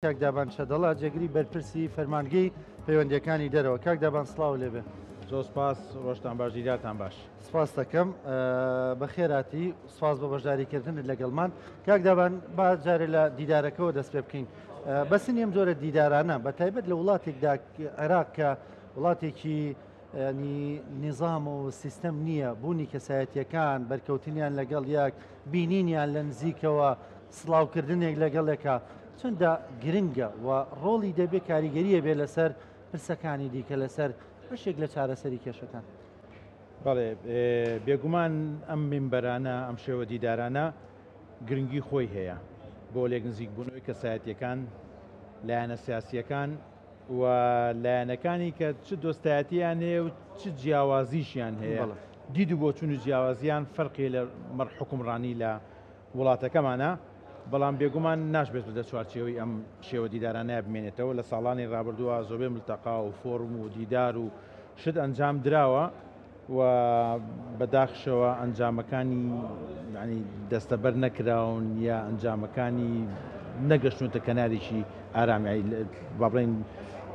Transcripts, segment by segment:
کاک دابان شەدەڵا جێگری بەرپرسی فەرمانگەی پەیوەندیەکانی دەرەوە. کاک دابان سڵاو لێبێ. زۆر سپاس، ڕۆژتان باش، دیدارتان باش. سپاس دەکەم بەخێراتی، سپاس بە بەشداریکردنت لەگەڵمان. کاک دابان با جارێ لە دیدارەکەەوە دەست پێ بکەین. بەسنی ئەم جۆرە دیدارانە بەتایبەت لە وڵاتێکدا عێراق کە وڵاتێکی نظام و سیستەم نییە، بوونی کەسایەتیەکان بەرکەوتنیان لەگەڵ یەک بینینیان لە نزیکەوە سڵاوکردنێک لەگەڵێکە چوندا گرنگە و ڕۆڵی دەبێت کاریگەریە بێ لەسەر پرسەکانی دیکە لەسەر بەشێک لە چارەسەری کێشەکان. بەڵێ بێگومان ئەم منبەرانە ئەم شێوە دیدارانە گرنگی خۆی هەیە بۆ لێک نزیک بوونەوەی کەسایەتیەکان، لایەنە سیاسیەکان و لایەنەکانی کە چ دۆستایەتیان هەیە و چ جیاوازیشیان هەیە. دید و بۆچون و جیاوازیان فەرقی لە حکومڕانی لە وڵاتەکەمانە، بەڵام بێگومان ناشبێت بدە چوارچێوەی ئەم شێوە دیدارانە بمێنێتەوە. لە ساڵانی ڕابردووە زۆربەی ملتەقا و فۆرم و دیدار و شت ئەنجام دراوە و بەداخشەوە ئەنجامەکانی دەستەبەر نەکراون یا ئەنجامەکانی نەگەشتونتە کەناریشی ئارامی با بڵێن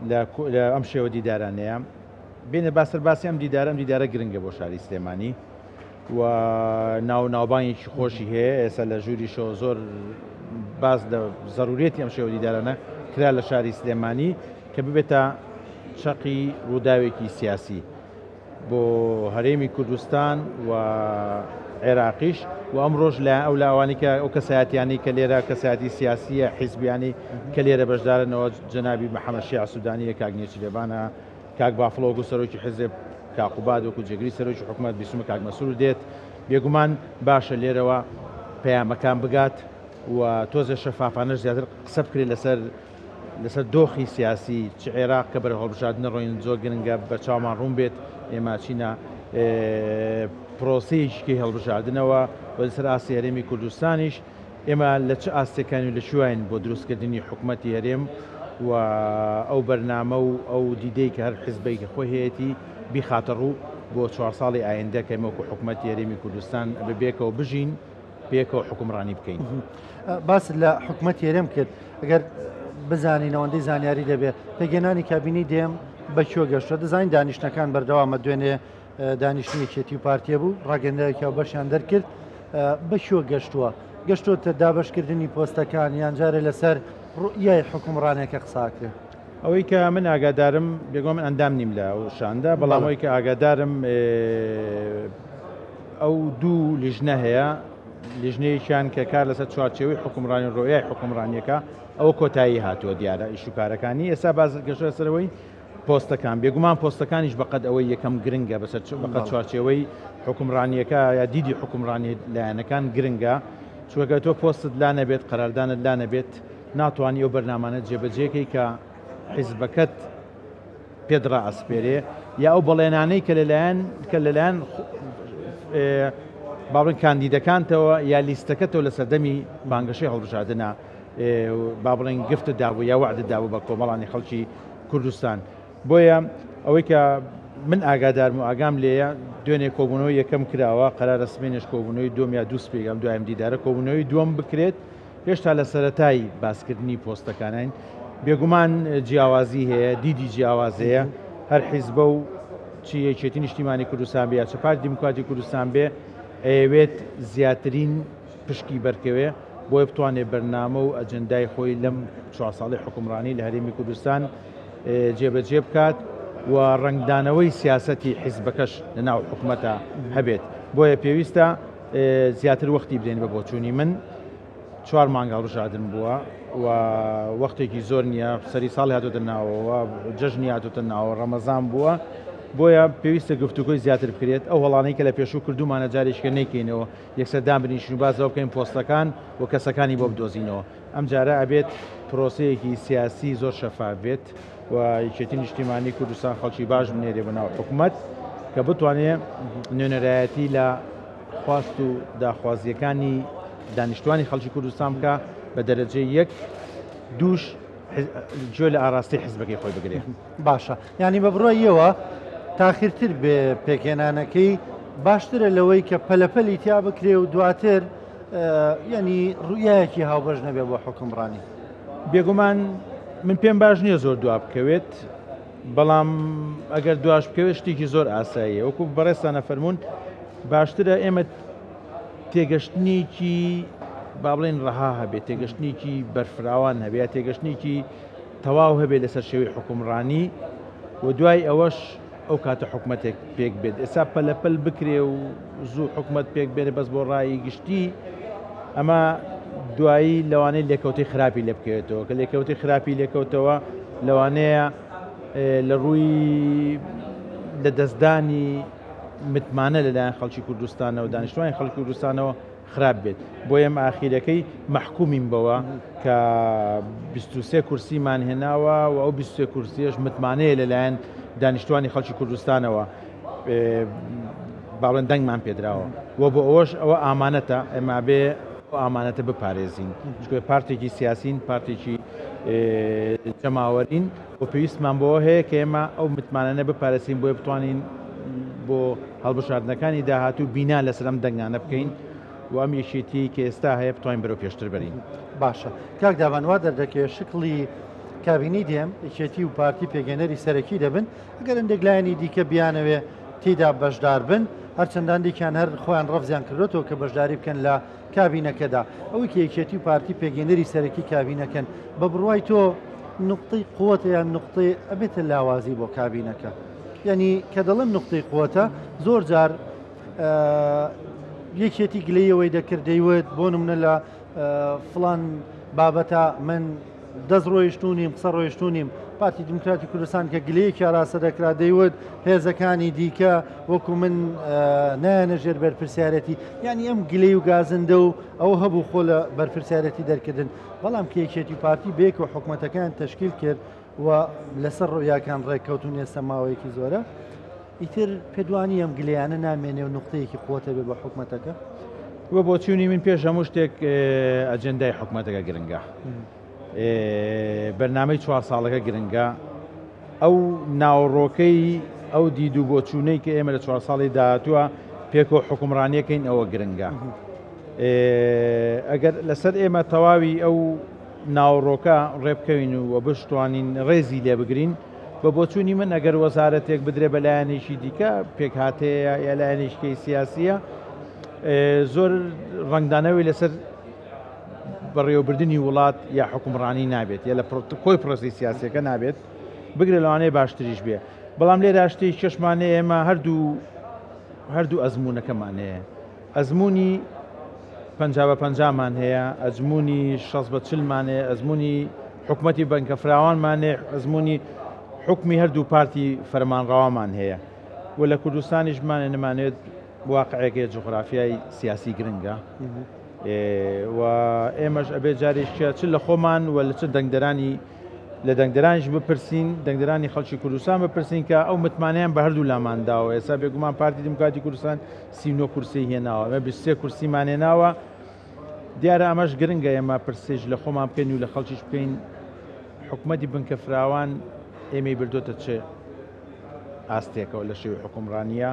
لە ئەم شێوە دیدارانەیە. بێنە باسەرباسی ئەم دیدارە گرنگە بۆ شاری سلێمانی و ناوبانێکی خۆشی هەیە. ئێستا لە ژووریشەوە زۆر باز لە زەرورێتی ئەم شێوە دیدارانە کرا لە شاری سلێمانی کە ببێتە چەقی ڕووداوێکی سیاسی بۆ هەرێمی کوردستان و عێراقیش و ئەمڕۆژ لە ئەو لاوانی کە ئەو کەسایەتیانی کە لێرە کەسایەتی سیاسیە حیزبیانی کە لێرە بەشدارنەوە جەنابی محەممەد شیع سوودانیە، کاک نێچی لێبانە، کاک بافڵۆگو سەرۆکی حیزب، کاقوباد وەکو جێگری سەرۆکی حکوومەت، بیسومە کاک مەسوور دێت. بێگومان باشە لێرەوە پەیامەکان بگات و تۆزە شەفافانەش زیاتر قسە بکرێت لەسەر دۆخی سیاسی چ عێراق کە بەرە هەڵبژاردنە ڕۆین زۆر گرنگە بە چاومان ڕوون بێت. ئێمە چینە پرۆسەیەکی هەڵبژاردنەوە و لەسەر ئاسی هەرێمی کوردستانیش ئێمە لە چه ئاستەکانی و لە شوین بۆ دروستکردنی حکوومەتی هەرێم و ئەو بەرنامە و ئەو دیدەی کە هەر حیزبێکی خۆی هەیەی بیخاتە ڕوو بۆ 4 ساڵی ئایندە کە ئێمە وەکو حکوومەتی هەرێمی کوردستان بەبێکەوە بژین، پێکەوە حکومڕانی بکەین. باس لە حکوومەتی هەرێم کرد. ئەگەر بزانینەوەندەی زانیاری دەبێت پێگەنانی کابینی دێم بەکوێ گەشتووە. دەزانین دانیشتەکان بەردەوامە دوێنێ دانیشتنیەکێتی و پارتیە بوو، ڕاگەندەیەکی بەشیان دەرکرد. بەکوێ گەشتووە دابشکردنی پۆستەکان یان جارێ لەسەر ڕوئیای حکومڕانێکە قساکرێ. ئەوەی کە من ئاگادارم بێگوڵ من ئەندام نیم لە ئەو شاندا، بەڵام ئەوەی کە ئاگادارم ئەو دوو لیژنە هەیە، لیژنەیەکیان کە کار لەسەر چوارچێوەی حکومڕانی و ڕۆیای حکومڕانیەکە ئەوە کۆتایی هاتووە دیارە ئیشوکارەکانی. ئێستا باز گەشتە سەرەوەی پۆستەکان، بێگومان پۆستەکانیش بەقەد ئەوەی یەکەم گرنگە بەقەد چوارچێوەی حکومڕانیەکە یا دیدی حکومڕانی لایەنەکان گرنگە، چوەکە تۆ پۆستت لا نەبێت، قەراردانت لا نەبێت، ناتوانانی ئەو بەرنامانە جێبەجێکەی کە حیزبەکەت پێدرا ئەسپێرێ یا ئەو بەڵێنانەی کە لەلایەن باڵێن کاندیدەکانتەوە یا لیستەکەتەوە لە سەردەمی بانگەشەی هەڵبژاردنە با بڵێن گفتت دابوو یا وعدت دابوو بە کۆمەڵانی خەڵکی کوردستان. بۆیە ئەوەی کە من ئاگادارم و ئاگام لێیە دوێنێ کۆبوونەوەی یەکەم کراوە، قەرارە سمێنش کۆبوونەوەی دوم یا دووس پێگەم دوایم دیدارە کۆبوونەوەی دووەم بکرێت. هێشتا لە سەرەتای باسکردنی پۆستەکانین بێگومان جیاوازی هەیە، دیدی جیاوازەیە. هەر حیزبە و چی یەکێتی نیشتیمانی کوردستان بێ یا چ پارتی دیموکراتی کوردستان بێ ئەوێت زیاترین پشکی بەرکەوێ بۆی بتوانێت بەرنامە و ئەجەندای خۆی لەم 4 ساڵی حکومڕانی لە هەرێمی کوردستان جێبەجێ بکات و ڕنگدانەوەی سیاسەتی حیزبەکەش لەناو حکوومەتە هەبێت. بۆیە پێویستە زیاتر وەختی بدەین بە بۆچوونی من 4 مانگە هەڵبژاردن بووە و وەختێکی زۆر نییە، سەری ساڵی هاتوتە ناوەوە، جەژنی هاتوتە ناوە، ڕەمەزان بووە. بۆیە پێویستە گفتوگۆی زیاتر بکرێت. ئەو وەڵانەی کە لە پێشوو کردومانە جارێککە نەیکەینەوە، یەکسەردان بنیشین و بازەوە بکەین پۆستەکان و کەسەکانی بۆ بدۆزینەوە. ئەم جارە ئەبێت پرۆسەیەکی سیاسی زۆر شەفاف بێت و یەکێتی نیشتیمانی کوردستان خەڵکی باش بنێرێ بەناو حکوومەت کە بتوانێت نوێنەرایەتی لە خواست و داخوازیەکانی دانیشتوانی خەڵکی کوردستان بکە بە دەرەجەی 1 دووش گوێ لە ئاراستی حیزبەکەی خۆی بگرێ. باشە، یعنی بە بڕۆیەوە تاخیرتر بێ پێکێنانەکەی باشترە لەوەی کە پەلەپەلی تیا بکرێ و دواتر ینی ڕویایەکی هاوبەش نەبێ بۆ حکومڕانی. بێگومان من پێم باش نییە زۆر دوا بکەوێت بەڵام ئەگەر دواش بکەوێت شتێکی زۆر ئاساییە وەکو بەڕێستانە فەرمونون باشترە ئێمە تێگەشتنێکی با بڵێن ڕەها هەبێت تێگەشتنێکی بەرفراوان هەبێت تێگەشتنێکی تەواو هەبێت لەسەر شێوەی حکومڕانی و دوای ئەوەش ئەو کاتە حکومەتێک پێک بێت ئێستا پەلەپەل بکرێ و زوو حکومەت پێک بێنێ بەس بۆ ڕایی گشتی ئەمە دوایی لەوانەیە لێکەوتی خراپی لێ بکەوێتەوە کە لێکەوتی خراپی لێکەوتەوە لەوانەیە لە ڕووی لە دەستدانی متمانە لەلایەن خەڵکی کوردستانەوە دانیشتوانی خەڵکی کوردستانەوە خراپ بێت بۆ ئێمە ئاخیرەکەی مەحکومین بەوە کە 23 کورسیمان هێناوە و ئەو 23 کورسیەش متمانەیە لەلایەن دانیشتوانی خەڵکی کوردستانەوە باڵێن دەنگمان پێدراوە و بۆ ئەوەش ئەوە ئامانەتە ئێمە بێ ئامانەتە بپارێزین چکە پارتێکی سیاسین پارتێکی جەماوەرین و پێویستمان بۆ هەیە کە ئێمە ئەو متمانانە بپارێزین بۆیە بتوانین بۆ هەڵبژاردنەکانی داهاتوو بینا لەسەر ئەم دەنگانە بکەین و ئەم یەکێتی کە ئێستا هەیە بتوانین بەرەو پێشتر بەرین. باشە کاک داوانوا دەردەکەوێت شکڵی کابینی دێم یەکێتی و پارتی پێگەنەری سەرەکی دەبن ئەگەر هەندێک لایەنی دیکە بیانەوێ تێدا بەشدار بن هەرچەندان دیکان هەر خۆیان ڕەفزیان کردوێتەوە کە بەشداری بکەن لە کابینەکەدا ئەوەی کە یەکێتی و پارتی پێگەنەری سەرەکی کابینەکەن بە بڕوای تۆ نقطەی قووەتە یان نقطەی ئەبێتە لاوازی بۆ کابینەکە یعنی کە دەڵێم نقطەی قووەتە زۆر جار یەکێتی گلەیەوەی دەکرد دەیوێت بۆ نمونە لە فڵان بابەتە من دەست ڕۆیشتونیم قسە ڕۆیشتونیم پارتی دموکراتی کوردستان کە گلەیەکی ڕاستە دەکرا دەیوت هێزەکانی دیکە وەکو من نایەنەژێر بەرپرسیارەتی یعنی ئەم گلەی و گازندە و ئەو هەبوو خۆ لە بەرپرسیارەتی دەرکردن بەڵام کە یەکێتی پارتی بێک و حکوومەتەکان تەشکیل کرد و لەسەر ڕۆیاکان ڕێککەوتون ئێستا ماوەیەکی زۆرە ئیتر پێدوانی ئەم گلەیانە نامێنێ و نقطەیەکی قوتە بێ بە حکوومەتەکە وە بۆ چوونی من پێش هەموو شتێک ئەجەندای حکوومەتەکە گرنگە بەرنامەی 4 ساڵەکە گرنگە ئەو ناوڕۆکەی ئەو دید و بۆچوونەی کە ئێمە لە 4 ساڵی داهاتووە پێکۆ حکومڕانیەکەین ئەوە گرنگە ئەگەر لەسەر ئێمە تەواوی ئەو ناوڕۆکە ڕێبکەوین و بشتوانین ڕێزی لێ بگرین بە بۆچوونی من ئەگەر وەزارەتێک بدرێ بە لایەنێکی دیکە پێک هاتەیە یا لایەنێشکەی سیاسیە زۆر ڕنگدانەوەی لەسەر بەڕێوەبردننی وڵات یا حکومڕانی نابێت یا لە کۆی پرۆسی سیاسەکە نابێت بگرێ لەوانەیە باشتریش بێ بەڵام لێرە شتی چێشمانەیە ئێمە هەردوو ئەزمونونەکەمان هەیە ئەزمموی 50-50مان هەیە ئەزمموی 60-40مان هەیە ئەزمموی حکوومەتی بەنکەفراوانمان هەیە ئەزمموی حکمی هەردوو پارتی فەرمانڕاوامان هەیە و لە کوردستانیشمانە نمانێت واقعەکەی جوغرافیای سیاسی گرنگە و ئێمەش ئەبێ جارێکە چ لە خۆمان و لە چ دەنگدەرانی لە دەنگدەرانیش بپرسین دەنگدەرانی خەڵکی کوردستان بپرسین کە ئەو متمانیان بە هەردوو لامانداوە ئێستا بێگومان پارتی دموکراتی کوردستان 39 کورسی هێناوە ئەمە 23 کورسیمان هێناوە دیارە ئەمەش گرنگە ئێمە پرسێژ لە خۆمان بکەین و لە خەڵکیش بکەین حکوومەتی بنکەفراوان ئێمەی بردوتە چه ئاستێکەوە لە شێوی حکومڕانیە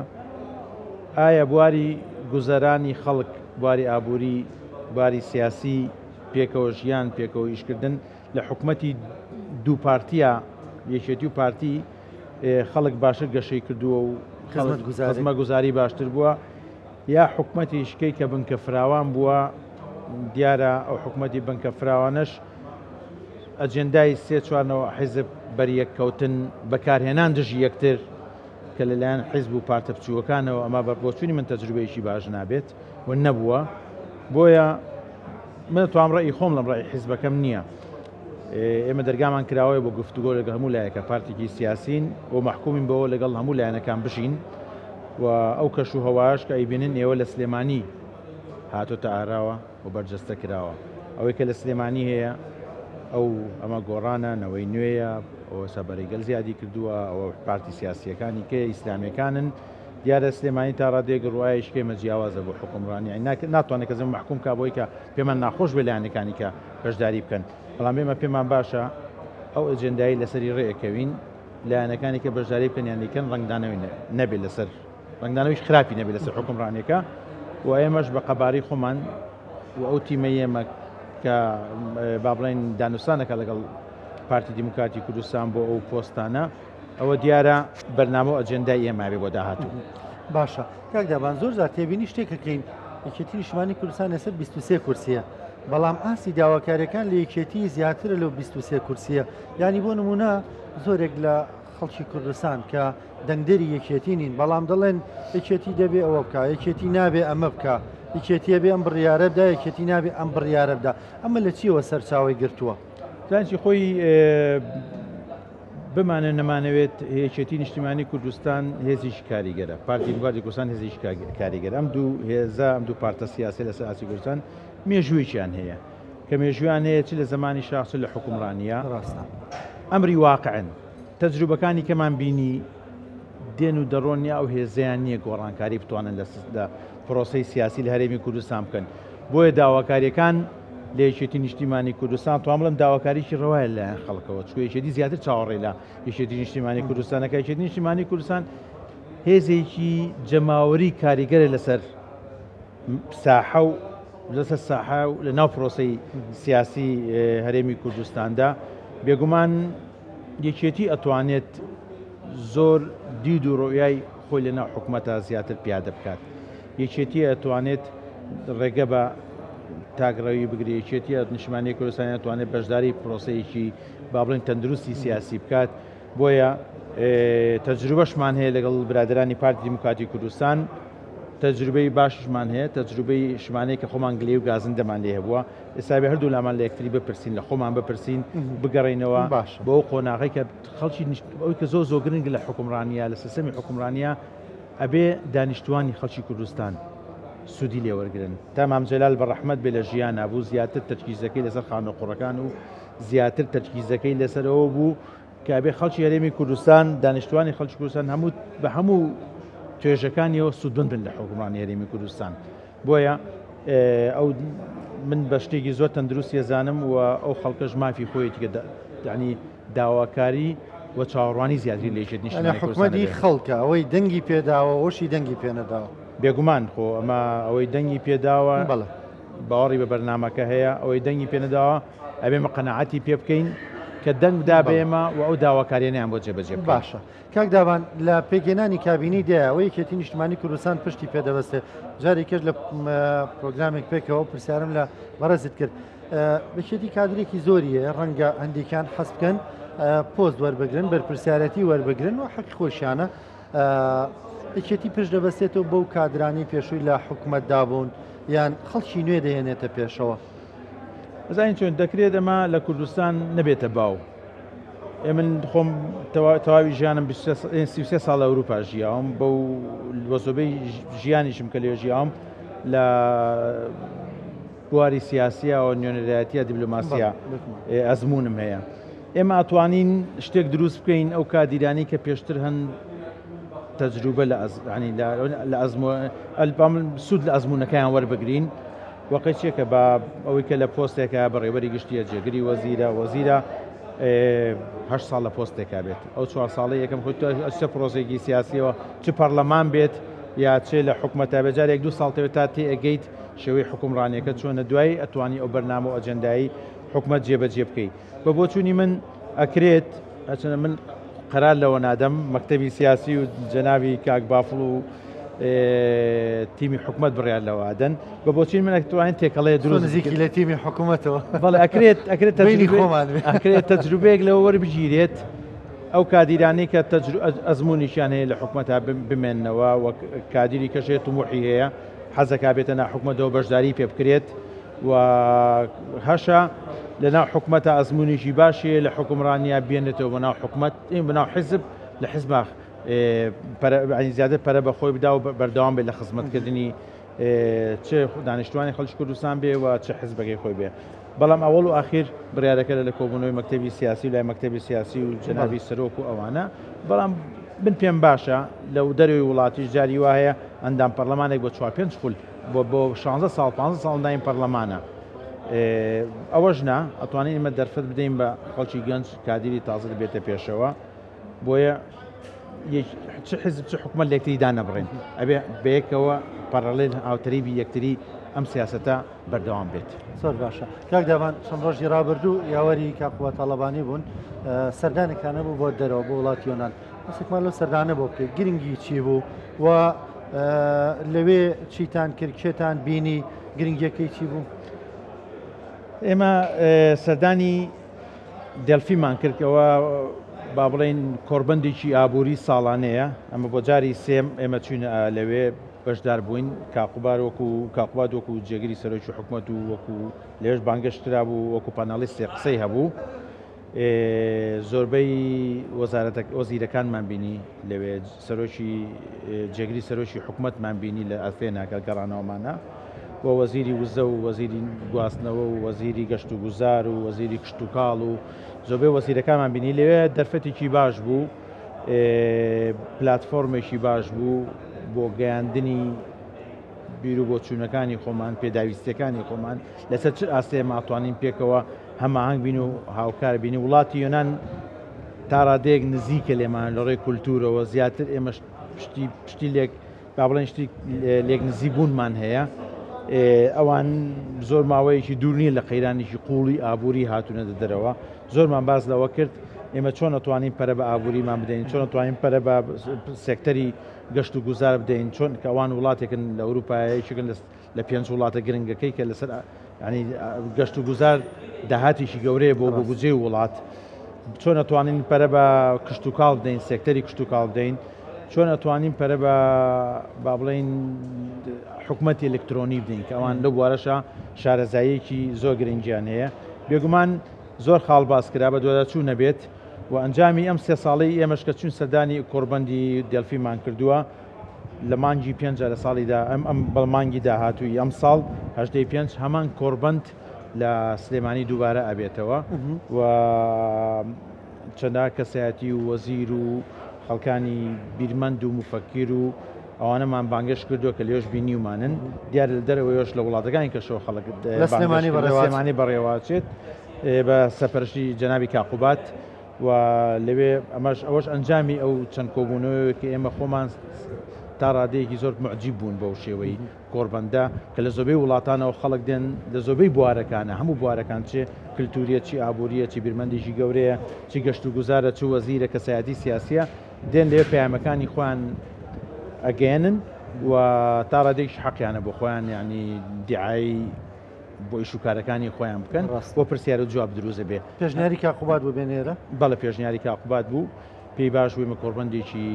ئایا بواری گوزەرانی خەڵک بواری ئابووری باری سیاسی پێکەوە ژیان پێکەوە ئیشکردن لە حکوومەتی دوو پارتیە یەکێتی و پارتی خەڵک باشتر گەشەی کردووە و خزمە گوزاری باشتر بووە یا حکوومەتی شکەی کە بنکە فراوان بووە دیارە ئەو حکوومەتی بنکە فراوانش ئەجێندای 3-4 حیزب بەریەککەوتن بەکارهێنان دژی یەکتر کە لەلایەن حیزب و پارتە بچووەکانەوە ئەمە بەبۆچوونی من تەجروبەیەکی باش نابێت و نەبووە بۆیە من توام ڕێی خۆم لەم ڕێی حیزبەکەم نییە ئێمە دەرگامان کراوەیە بۆ گفتوگۆ لەگەڵ هەموو لایەکە پارتێکی سیاسین و محکومین بەوە لەگەڵ هەموو لایەنەکان بشین و ئەو کەش و هەواش کە ئەیبینن ئێوە لە سلێمانی هاتۆتە ئاراوە و بەرجەستە کراوە ئەوەی کە لە سلێمانی هەیە ئەو ئەمە گۆڕانە نەوەی نوێیە ئەوە سەبەرەیگەل زیادی کردووە ئەوە پارتی سیاسیەکانی کە ئیسلامیەکانن دیارە سلێمانی تا ڕادێک ڕواایش کێمە جیاوازە بۆ حکومڕانی ناتوانێت کەزم محکوم کا بۆی کە پێمان ناخۆش بە لایەنەکانی کە بەشداری بکەن بەڵام ئێمە پێمان باشە ئەو ئەجێندایی لەسەری ڕێەکەوین لایەنەکانی کە بەشداری بکەن یانیکەن ڕنگدانەوەی نەبێت لەسەر ڕنگدانەوەیش خراپی نەبێت لەسەر حکومڕانیەکە و ئێمەش بە قەباری خۆمان و ئەو تیمە ئێمە کە با بڵێن دانوستانەکە لەگەڵ پارتی دیموکراتی کوردستان بۆ ئەو پۆستانە ئەوە دیارە بەرنامە و ئەجەندای ئێمابێ بۆ داهاتوو. باشە کاکدابان زۆر زار تێبینی شتێکەکەین یەکێتی نیشتمانی کوردستان لەسەر 23 کورسیە بەڵام ئاسی داواکاریەکان لە یەکێتی زیاترە لەو 23 کورسیە ینی بۆ نمونە زۆرێک لە خەڵکی کوردستان کە دەنگدەری یەکێتی نین بەڵام دەڵێن یەکێتی دەبێ ئەوە بکە یەکێتی نابێ ئەمە بکە یەکێتیە بێ ئەم بڕیارە بدا یەکێتی نابێ ئەم بڕیارە بدا ئەمە لە چیەوە سەرچاوی گرتووە زانکی خۆی بمانە نەمانەوێت هێچێتی نیشتیمانی کوردستان هێزیش کاریگەرە پارتی دیموکراتی کوردستان هێزیش کاریگەر ئەم دوو هێزە ئەم دوو پارتە سیاسی لە سەراسی کوردستان مێژووییان هەیە کە مێژویان هەیە چ لە زمانی شاخص لە حکومڕانیە ڕاستە ئەمری واقعن تەجروبەکانی کەمان بینی دێن و دەڕۆنیا ئەو هێزیان نییە گۆڕانکاری بتوانن لە پرۆسی سیاسی لە هەرێمی کوردستان بکەن بۆیە داواکاریەکان لە یەکێتی نیشتیمانی کوردستان توان بڵم داواکاریی ڕەوایە لەلایەن خەڵکەوە چکە یەکێتی زیاتر چاوەڕێ لە یەکێتی نیشتیمانی کوردستانەکە یەکێتی نیشتیمانی کوردستان هێزێکی جەماوەری کاریگەرە لەسەر ساحە و لەسەر ساحە و لە ناو پرۆسی سیاسی هەرێمی کوردستاندا بێگومان یەکێتی ئەتوانێت زۆر دید و ڕۆیای خۆی لە ناو حکوومەتە زیاتر پیادە بکات یەکێتی ئەتوانێت ڕێگە بە تاگڕەوی بگری یەکێتی نیشتیمانی کوردستان ئەتوانێت بەشداری پرۆسەیەکی با بڵێن تەندروستی سیاسی بکات بۆیە تەجروبەشمان هەیە لەگەڵ برادرانی پارتی دیموکراتی کوردستان تەجروبەی باششمان هەیە تەجروبەی شمانەیە کە خۆمان گلێ و گازندەمان لێ هەبووە ئێستا بێ هەردوو لامان لە یەکتری بپرسین لە خۆمان بپرسین بگەڕینەوە بۆ ئەو قۆناغی کە خەڵکی ئەوی کە زۆر گرنگ لە حکومڕانیە لە سیستەمی حکومڕانیە ئەبێ دانیشتوانی خەڵکی کوردستان سوودی لێوەرگرن تا مام جەلال بەڕەحمەت بێ لە ژیانە بوو زیاتر تەرکیزەکەی لەسەر خانوقوڕەکان و زیاتر تەرکیزەکەی لەسەرەوە بوو کە ئەبێ خەڵکی هەرێمی کوردستان دانیشتوانی خەڵکی کوردستان بە هەموو توێژەکانیەوە سوودبن بن لە حکومڕانی هەرێمی کوردستان بۆیە ئەو من بە شتێکی زۆر تەندروستی ئەزانم و ئەو خەڵکەش مافی خۆیەتی کە ینی داواکاری و چاوەڕوانی زیاتری لە یەکێتی نیشتیمانی کوردستان حکومەتی خەڵکە ئەوەی دەنگی پێداوە ئەوشی دەنگی پێنەداوە بێگومان خۆ ئەمە ئەوەی دەنگی پێداوە بەڵێ باوەڕی بە بەرنامەکە هەیە ئەوەی دەنگی پێنەداوە ئەبێ قەناعەتی پێ بکەین کە دەنگ بدا بێمە و ئەو داواکاریانیان بۆ جێبەجێ باشە کاک داوان لە پێگەێنانی کابینی دەیە ئەوەی یەکێتی نیشتیمانی کوردستان پشتی پێدەبەستێ جارێکێش لە پرۆگرامێک پێکەوە پرسیارم لە بەڕێزت کرد بەشێتی کادرێکی زۆریە ڕەنگە هەندێکیان حەز بکەن پۆست وەربگرن بەرپرسیارەتی وەربگرن و حەقی خۆشیانە یەکێتی پشت دەبەستێتەوە بەو کادرانی پێشووی لە حکوومەت دابوون یان خەڵکی نوێ دەهێنێتە پێشەوە ئەزانین چۆن دەکرێت ئەمە لە کوردستان نەبێتە باو من خۆم تەواوی ژیانم 33 ساڵ لە ئەوروپا ژیاوم بەو وەزۆبەی ژیانیشم کە لێ ژیاوم لە بواری سیاسیە و نوێنەرایەتیە دیبلۆماسیە ئەزمونم هەیە ئێمە ئەتوانین شتێک دروست بکەین ئەو کادیرانی کە پێشتر هەن تەجروبە سوود لە ئەزمونونەکەیان وەربگرین وەقی چێکە بە ئەوەی کە لە پۆستێکە بەڕێوەری گشتیە جێگری وەزیرە 8 ساڵ لە پۆستێکا بێت ئەو 4 ساڵی یەکەم خۆ پرۆزێکی سیاسیەوە چ پەرلەمان بێت یا چێ لە حکوومەتە بەجارێک 2 ساڵ تا تێ ئەگەیت شێوەی حکومڕانیەکە چۆنە دوای ئەتوانی ئەو بەرنامە و ئەجەندایی حکوومەت جێبەجێ بکەیت بە بۆچوونی من ئەکرێت ئەچەنە من قەرار لەوە نادەم مەکتەبی سیاسی و جەناوی کاک بافڵ و تیمی حکوومەت بڕیان لەوادەن بە بۆچین من ئەتوانین تێکەڵەیە دروست نزیکی لە تیمی حکوومەتەوە بەڵێ ئەکرێت تەجروبەیەک لەوە وەربگیرێت ئەو کادیرانی کە ئەزمونیشیان هەیە لە حکوومەتە بمێننەوە و کادیری کەشێت و موحی هەیە حەزەکا بێتە ناو حکوومەتەوە بەشداری پێ بکرێت و هەشە لە ناو حکوومەتە ئەزمونیشی باشێ لە حکومڕانیا بێنێتەوە بەناو حکوومەت بەناو حیزب لە حیزباخ زیاتر پەرە بەخۆی بدا و بەردەوام بێت لە خزمەتکردنی چه دانیشتوانی خەڵکی کوردستان بێ و چه حیزبەکەی خۆی بێ بەڵام ئەوڵ و ئاخیر بڕیارەکە لە کۆبوونەوەی مەکتەبی سیاسی و لای مەکتەبی سیاسی و جەنابی سەرۆک و ئەوانە بەڵام من پێم باشە لەو دەروی وڵاتی جاری وا هەیە ئەندام پەرلەمانێک بۆ 4-5 خول بۆ 16 ساڵ 15 ساڵ دایم پەرلەمانە ئەوەش نا ئەتوانین ئمە دەرفەت بدەین بە خەڵکی گەنج کادیری تازە دەبێتە پێشەوە بۆیە چه حزب چه حکومت لە یەکتری دانەبڕین ئەبێ بەیەکەوە پەرەڵێن ئاوتەریبی یەکتری ئەم سیاسەتە بەردەوام بێت. زۆر باشە کاک داوان چەند ڕۆژی ڕابردوو یاوەری کاکووە تاڵەبانی بوون سەردانێکانە بوو بۆ دەرەوە بۆ وڵاتی یۆنان بەسێکمان لەو سەردانە بۆ بکەیت گرنگی چی بوو و لەوێ چیتان کرد کێتان بینی گرنگیەکەی چی بوو؟ ئێمە سەردانی دەلفیمان کردەوە با بڵێن کۆربەندێکی ئابووری ساڵانەیە ئەمە بۆ جاری سێم ئێمە چوینە لەوێ بەشدار بووین کاقوبات وەکو جێگیری سەرۆکی حکوومەت و وەکو لێش بانگەشترا بوو وەکو پانالیستی قسەی هەبوو زۆربەی وەزیرەکانمان بینی لەوێ سەرۆکی جێگیری سەرۆکی حکوومەتمان بینی لە ئەفێناکە گەڕانەوەمانە بۆ وەزیری وزە و وەزیری گواستنەوە و وەزیری گەشت و گوزار و وەزیری کشت و کاڵ و زۆربەی وەزیرەکانمان بینی لەوێ دەرفەتێکی باش بوو پلاتفۆرمێکی باش بوو بۆ گەیاندنی بیر و بۆچوونەکانی خۆمان پێداویستەکانی خۆمان لەسەر چ ئاستەیە ماتوانین پێکەوە هەماهنگ بین و هاوکار بینی وڵاتی یۆنان تا ڕادەیەک نزیکە لێمان لە ڕێی کولتورەوە زیاتر ئێمە شتی لێک با بڵێن شتی لێک نزیبوونمان هەیە ئەوان زۆر ماوەیەکی دوور نییە لە قەیرانێکی قوڵی ئابووری هاتوونە دەرەوە زۆرمان باز لەوە کرد ئێمە چۆن نەتوانین پەرە بە ئابووریمان بدەین چۆن نەتوانین پەرە بە سێکتەری گەشت و گوزار بدەین چۆن کە ئەوان وڵاتێکن لە ئەوروپایەکن لە پێنج وڵاتە گرنگەکەی کە لەسەر ینی گەشت و گوزار داهاتێکی گەورەیە بۆ بجێ وڵات چۆن نەتوانین پەرە بە کشت و کاڵ بدەین سێکتەری کشت و کاڵ بدەین چۆن ئەتوانین پەرە بە با بڵێن حکوومەتی ئەلکترۆنی بدەین کە ئەوان لەو بوارەشە شارەزاییەکی زۆر گرنگیان هەیە بێگومان زۆر خاڵ باس کرا بە دوواداچوو نەبێت و ئەنجامی ئەم سێ ساڵی ئێمەش کە چون سەردانی کۆربەندی دێلفیمان کردووە لە مانگی پێنج لە ساڵیدا ئەم بەڵمانگی داهاتووی ئەم ساڵ هەژدەی پێنج هەمان کۆربەند لە سلێمانی دووبارە ئەبێتەوە و چەندە کەسایەتی و وەزیر و خەڵکانی بیرمەند و مفەکیر و ئەوانەمان بانگەش کردووە کە لێش بینیومانن دیارە لە دەرەوەیش لە وڵاتەکانی کەشەوە خەڵک سلێمانی بەڕێوەچێت بە سەرپەرشتی جەنابی کاقوبات و لەوێ ئەوەش ئەنجامی ئەو چەند کۆبوونەوەی کە ئێمە خۆمان تا ڕادەیەکی زۆر معجیب بوون بەو شێوەی کۆربەندە کە لە زۆربەی وڵاتانەوە خەڵک دێن لە زۆربەی بوارەکانە هەموو بوارەکان چێ کللتوریە چی ئابووریە چی بیرمەندێکی گەورەیە چی گەشت و گوزارە چ وەزیرە کەسایەتی سیاسیە دێن لێ پەیامەکانی خۆیان ئەگەێنن و تا ڕادێکی حەقیانە بۆ خۆیان یعنی دیعایی بۆ ئیشوکارەکانی خۆیان بکەن بۆ پرسیارە جواب دروزە بێ پێشنیاری کاقوبات بوو بێنێرە بەڵە پێشنیاری کاقوبات بوو پێی باش بوویمە کۆربەندێکی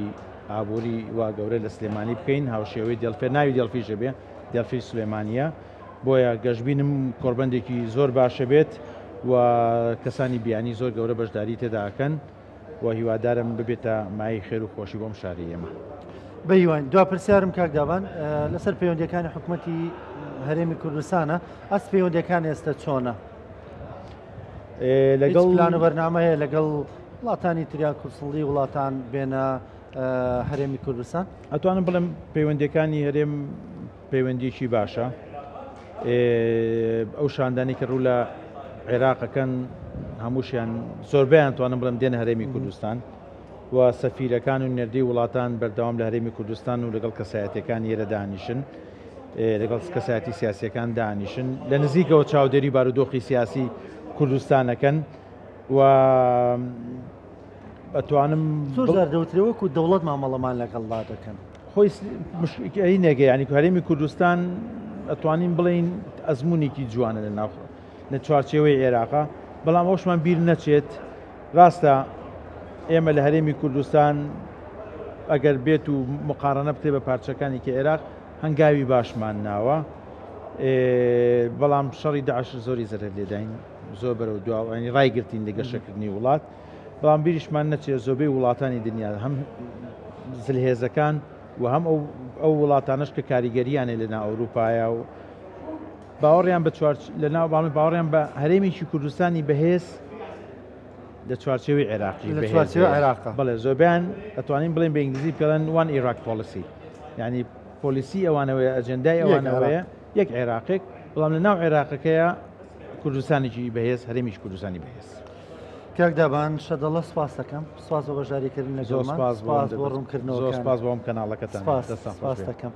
ئابووری وا گەورە لە سلێمانی بکەین هاوشێوەی دڵفێ ناوی دڵفیژە بێ دڵفی سلێمانیە بۆیە گەشتبینم کۆربەندێکی زۆر باشە بێت و کەسانی بیانی زۆر گەورە بەشداری تێداکەن و هیوادارم ببێتە مای خێر و خۆشی بۆم شاری ئێمە بەیوان دوا پرسیارم کاک داوان لەسەر پەیوەندیەکانی حکوومەتی هەرێمی کوردستانە ئەس پەیوەندیەکان ئێستا چۆنە لەگەڵ پلان و بەرنامەیە لەگەڵ وڵاتانی تریا کورسڵی وڵاتان بێنە هەرێمی کوردستان ئەتوانم بڵێم پەیوەندیەکانی هەرێم پەیوەندیێکی باشە ئەو شاندانی کە ڕوو لە عێراقەکەن هەمووشیان زۆربیان توانم بڵم دێنە هەرێمی کوردستان و سەفیرەکان و نێردەی وڵاتان بەردەوام لە هەرێمی کوردستان و لەگەڵ کەسایەتەکان ئێرە دانیشن لەگەڵ کەسایەتی سیاسیەکان دانیشن لە نزیکەوە چاودێری بارودۆخی سیاسی کوردستانەکەن و ئەتوانم زۆر دەوترێوەکو دەوڵەت مامەڵەمان لەگەڵدا دەکەن خۆی مشکلی نێگە ینی هەرێمی کوردستان ئەتوانین بڵین ئەزمونێکی جوانە لە چوارچێوەی عێراقا بەڵام ئەوشمان بیر نەچێت ڕاستە ئێمە لە هەرێمی کوردستان ئەگەر بێت و مقارنە بکرێت بە پارچەکانی کە عێراق هەنگاوی باشمان ناوە بەڵام شەڕی داعش زۆری زەرەر لێداین زۆر بەرەو دواوانی ڕایگرتین لە گەشەکردنی وڵات بەڵام بیریشمان نەچێت زۆربەی وڵاتانی دنیا هەم زلهێزەکان و هەم ئەو وڵاتانش کە کاریگەریانێ لەنا ئەوروپایە و باوەڕیان بە لەناو باوەڕیان بە هەرێمیکی کوردستانی بەهێز لە چوارچێوەی عێراقی بەڵێ زۆربیان ئەتوانین بڵێن بە ئینگلیزی پێڵەن وان عێراق پۆلیسی یعنی پۆلیسی ئەوانەوەیە ئەجەندای ئەوانەوەیە یەک عێراقێک بەڵام لە ناو عێراقەکەیە کوردستانێکی بەهێز هەرێمیش کوردستانی بەهێز کاک دابان شەدەڵە سپاس دەکەم سپاس بە بەشداریکردن لەگەڵمان سپاس بۆ ڕوونکردنەوە سپاس بۆم کەناڵەکەتان سپاس دەکەم